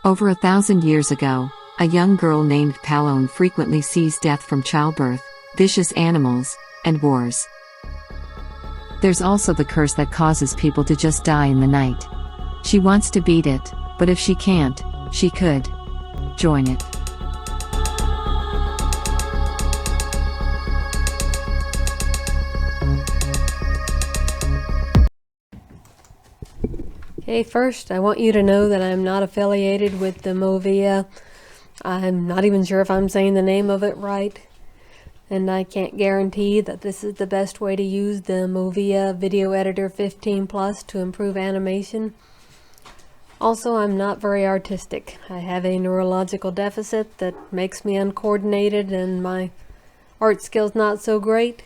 Over 1,000 years ago, a young girl named Palone frequently sees death from childbirth, vicious animals, and wars. There's also the curse that causes people to just die in the night. She wants to beat it, but if she can't, she could join it. Okay, first I want you to know that I'm not affiliated with the Movavi. I'm not even sure if I'm saying the name of it right, and I can't guarantee that this is the best way to use the Movavi Video Editor 15 Plus to improve animation. Also, I'm not very artistic. I have a neurological deficit that makes me uncoordinated and my art skills not so great.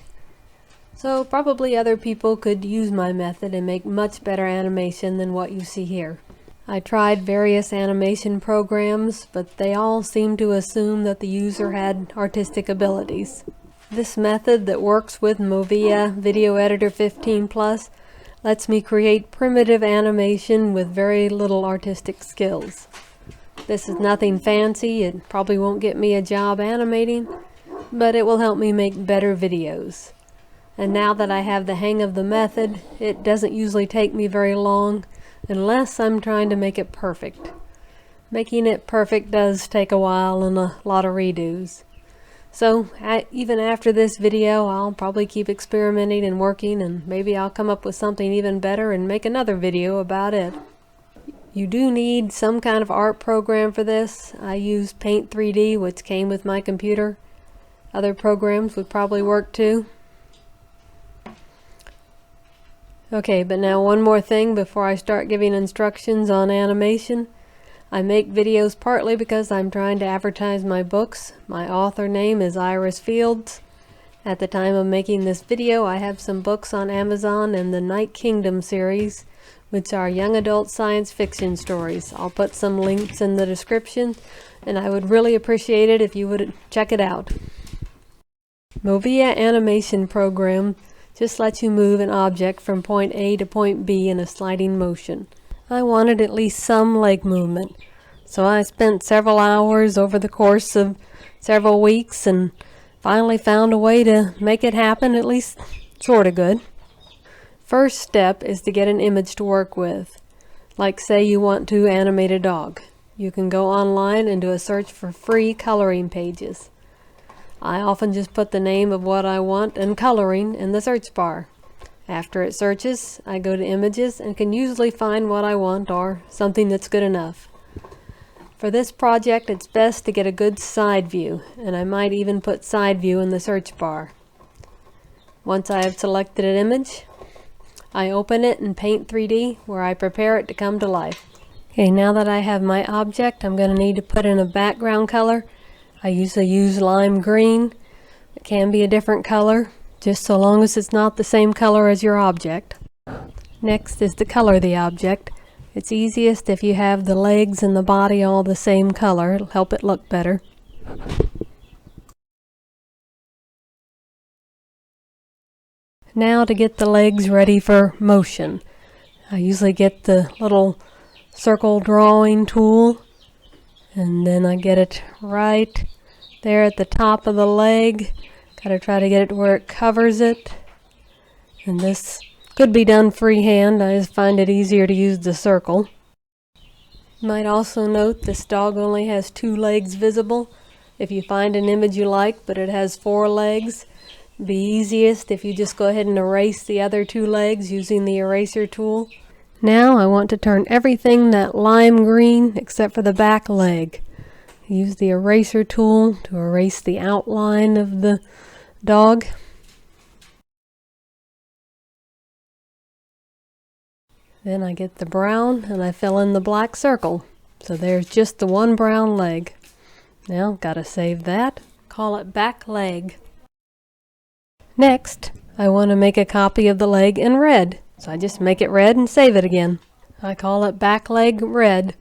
So probably other people could use my method and make much better animation than what you see here. I tried various animation programs, but they all seem to assume that the user had artistic abilities. This method that works with Movavi Video Editor 15 Plus lets me create primitive animation with very little artistic skills. This is nothing fancy. It probably won't get me a job animating, but it will help me make better videos. And now that I have the hang of the method, it doesn't usually take me very long unless I'm trying to make it perfect. Making it perfect does take a while and a lot of redos. So even after this video, I'll probably keep experimenting and working, and maybe I'll come up with something even better and make another video about it. You do need some kind of art program for this. I use Paint 3D, which came with my computer. Other programs would probably work too. Okay, but now one more thing before I start giving instructions on animation. I make videos partly because I'm trying to advertise my books. My author name is Iris Fields. At the time of making this video, I have some books on Amazon in the Night Kingdom series, which are young adult science fiction stories. I'll put some links in the description, and I would really appreciate it if you would check it out. Movavi Animation Program just lets you move an object from point A to point B in a sliding motion. I wanted at least some leg movement, so I spent several hours over the course of several weeks and finally found a way to make it happen, at least sorta good. First step is to get an image to work with. Like say you want to animate a dog. You can go online and do a search for free coloring pages. I often just put the name of what I want and coloring in the search bar. After it searches, I go to images and can usually find what I want or something that's good enough. For this project, it's best to get a good side view, and I might even put side view in the search bar. Once I have selected an image, I open it in Paint 3D where I prepare it to come to life. Okay, now that I have my object, I'm going to need to put in a background color. I usually use lime green. It can be a different color, just so long as it's not the same color as your object. Next is to color the object. It's easiest if you have the legs and the body all the same color. It'll help it look better. Now to get the legs ready for motion. I usually get the little circle drawing tool, and then I get it right there at the top of the leg. Gotta try to get it to where it covers it. And this could be done freehand. I just find it easier to use the circle. You might also note this dog only has 2 legs visible. If you find an image you like but it has 4 legs, it'd be easiest if you just go ahead and erase the other 2 legs using the eraser tool. Now I want to turn everything that lime green except for the back leg. Use the eraser tool to erase the outline of the dog. Then I get the brown and I fill in the black circle. So there's just the one brown leg. Now gotta save that. Call it back leg. Next, I want to make a copy of the leg in red. So I just make it red and save it again. I call it back leg red.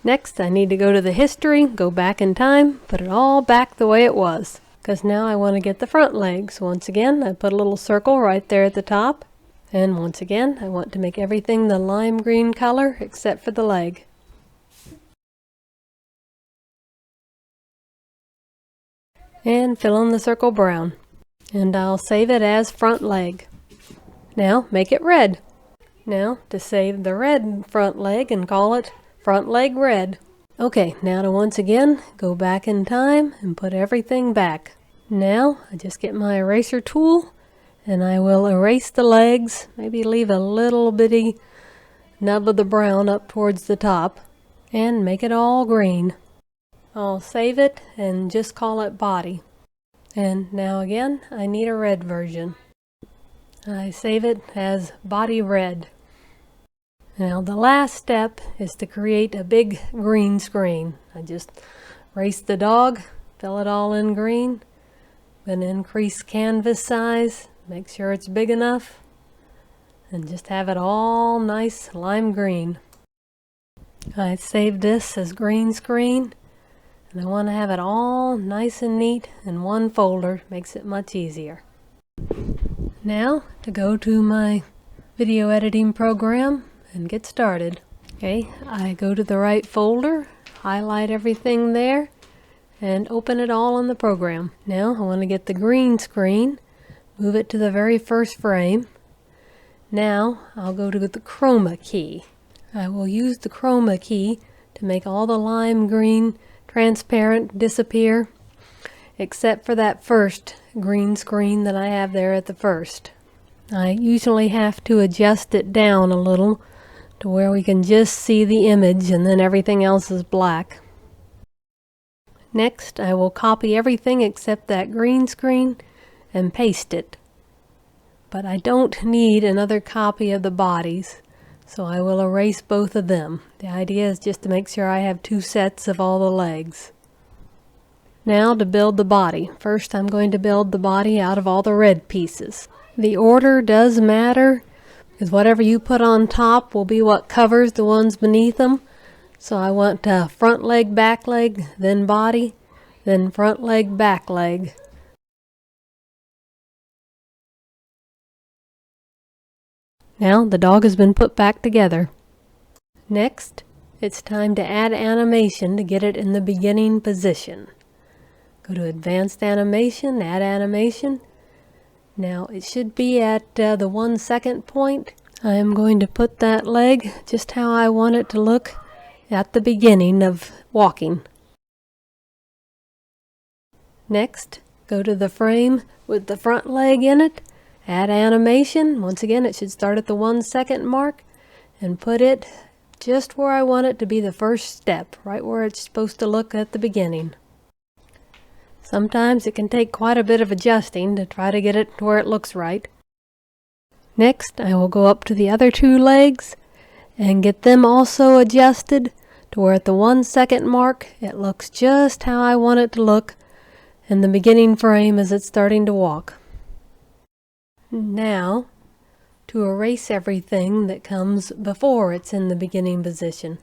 Next, I need to go to the history, go back in time, put it all back the way it was. Because now I want to get the front legs. Once again, I put a little circle right there at the top. And once again, I want to make everything the lime green color except for the leg. and fill in the circle brown. And I'll save it as front leg. Now make it red. Now to save the red front leg and call it front leg red. Okay, now to once again go back in time and put everything back. Now I just get my eraser tool and I will erase the legs, maybe leave a little bitty nub of the brown up towards the top, and make it all green. I'll save it and just call it body. And now again, I need a red version. I save it as body red. Now the last step is to create a big green screen. I just erase the dog, fill it all in green, then increase canvas size, make sure it's big enough, and just have it all nice lime green. I saved this as green screen, and I want to have it all nice and neat in one folder. Makes it much easier. Now to go to my video editing program and get started. Okay, I go to the right folder, highlight everything there, and open it all in the program. Now I want to get the green screen, move it to the very first frame. Now I'll go to the chroma key. I will use the chroma key to make all the lime green transparent disappear, except for that first green screen that I have there at the first. I usually have to adjust it down a little to where we can just see the image and then everything else is black. Next, I will copy everything except that green screen and paste it. But I don't need another copy of the bodies, so I will erase both of them. The idea is just to make sure I have two sets of all the legs. Now to build the body. First I'm going to build the body out of all the red pieces. The order does matter, because whatever you put on top will be what covers the ones beneath them. So I want front leg, back leg, then body, then front leg, back leg. Now the dog has been put back together. Next, it's time to add animation to get it in the beginning position. Go to Advanced Animation, Add Animation. Now it should be at the 1 second point. I am going to put that leg just how I want it to look at the beginning of walking. Next, go to the frame with the front leg in it. Add animation. Once again, it should start at the 1 second mark, and put it just where I want it to be the first step, right where it's supposed to look at the beginning. Sometimes it can take quite a bit of adjusting to try to get it to where it looks right. Next, I will go up to the other two legs and get them also adjusted to where at the 1 second mark it looks just how I want it to look in the beginning frame as it's starting to walk. Now, to erase everything that comes before it's in the beginning position.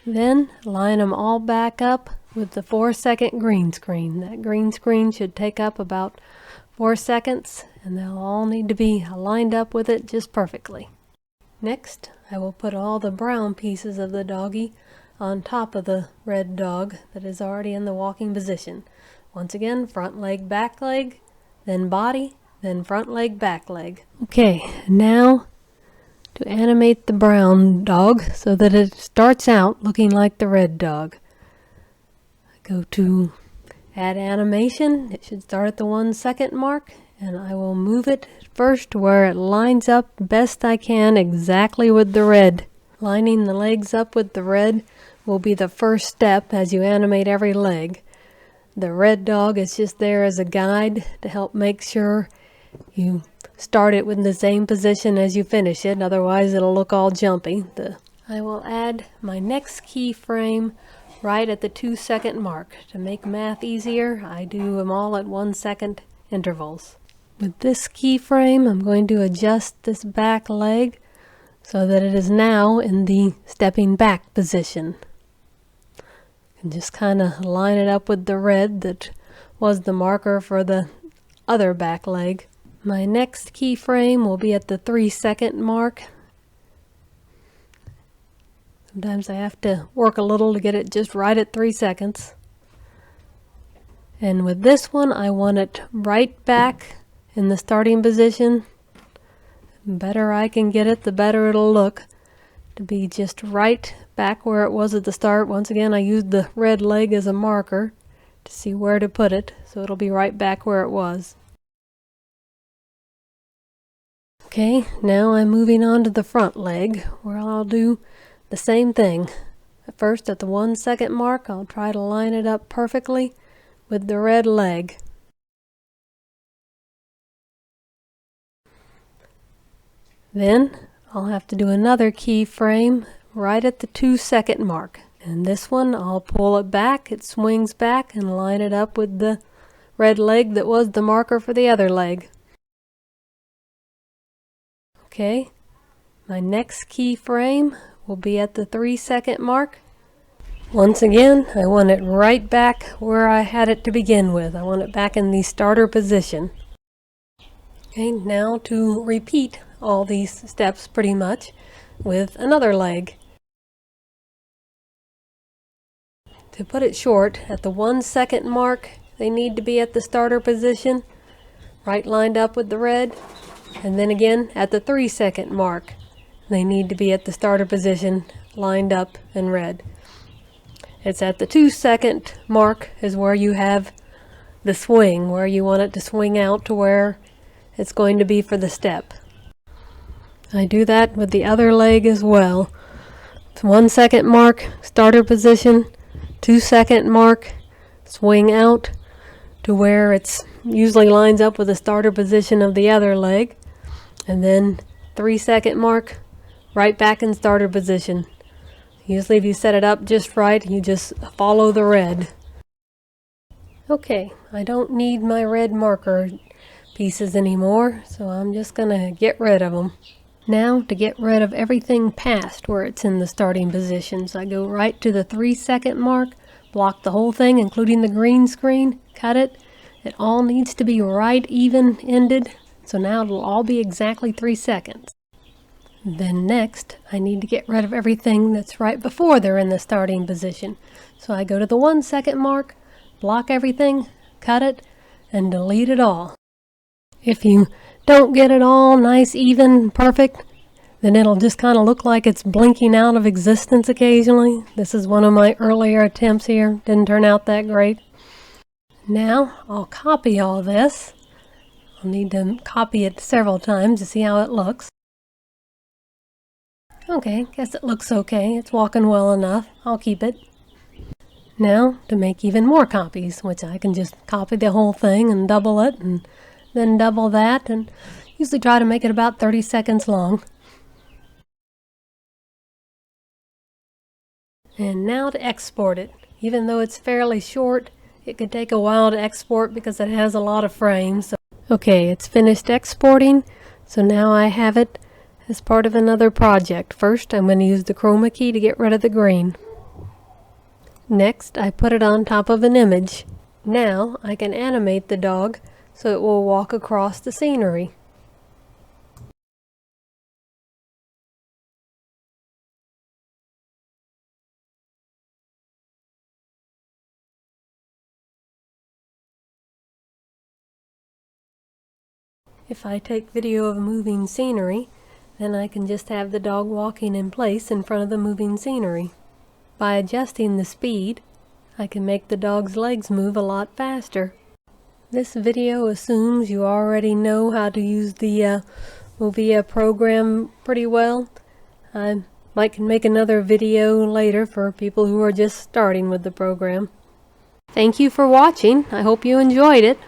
Then line them all back up with the 4 second green screen. That green screen should take up about 4 seconds, and they'll all need to be lined up with it just perfectly. Next, I will put all the brown pieces of the doggy on top of the red dog that is already in the walking position. Once again, front leg, back leg, then body, then front leg, back leg. Okay, now to animate the brown dog so that it starts out looking like the red dog. Go to Add Animation. It should start at the 1 second mark, and I will move it first where it lines up best I can exactly with the red. Lining the legs up with the red will be the first step as you animate every leg. The red dog is just there as a guide to help make sure you start it with the same position as you finish it, otherwise it'll look all jumpy. I will add my next keyframe right at the 2 second mark. To make math easier, I do them all at 1 second intervals. With this keyframe, I'm going to adjust this back leg so that it is now in the stepping back position. And just kind of line it up with the red that was the marker for the other back leg. My next keyframe will be at the 3 second mark. Sometimes I have to work a little to get it just right at 3 seconds. And with this one, I want it right back in the starting position. The better I can get it, the better it'll look. To be just right back where it was at the start. Once again, I used the red leg as a marker to see where to put it, so it'll be right back where it was. Okay, now I'm moving on to the front leg, where I'll do the same thing. First, at the 1 second mark, I'll try to line it up perfectly with the red leg. Then I'll have to do another keyframe right at the 2 second mark. And this one, I'll pull it back, it swings back, and line it up with the red leg that was the marker for the other leg. Okay, my next keyframe will be at the 3 second mark. Once again, I want it right back where I had it to begin with. I want it back in the starter position. Okay, now to repeat all these steps pretty much with another leg. To put it short, at the 1 second mark, they need to be at the starter position, right lined up with the red. And then again, at the 3 second mark, they need to be at the starter position, lined up and red. It's at the 2 second mark is where you have the swing, where you want it to swing out to where it's going to be for the step. I do that with the other leg as well. It's 1 second mark, starter position, 2 second mark, swing out to where it's usually lines up with the starter position of the other leg. And then 3 second mark, right back in starter position. Usually if you set it up just right, you just follow the red. Okay, I don't need my red marker pieces anymore, so I'm just gonna get rid of them. Now to get rid of everything past where it's in the starting positions, I go right to the 3 second mark, block the whole thing including the green screen, cut it. It all needs to be right even ended, so now it'll all be exactly 3 seconds. Then next, I need to get rid of everything that's right before they're in the starting position. So I go to the 1 second mark, block everything, cut it, and delete it all. If you don't get it all nice, even, perfect, then it'll just kind of look like it's blinking out of existence occasionally. This is one of my earlier attempts here. Didn't turn out that great. Now I'll copy all this. I'll need to copy it several times to see how it looks. Okay, guess it looks okay. It's walking well enough. I'll keep it. Now, to make even more copies, which I can just copy the whole thing and double it, and then double that, and usually try to make it about 30 seconds long. And now to export it. Even though it's fairly short, it could take a while to export because it has a lot of frames. Okay, it's finished exporting, so now I have it as part of another project. First, I'm going to use the chroma key to get rid of the green. Next, I put it on top of an image. Now, I can animate the dog so it will walk across the scenery. If I take video of moving scenery, then I can just have the dog walking in place in front of the moving scenery. By adjusting the speed, I can make the dog's legs move a lot faster. This video assumes you already know how to use the Movavi program pretty well. I might make another video later for people who are just starting with the program. Thank you for watching. I hope you enjoyed it.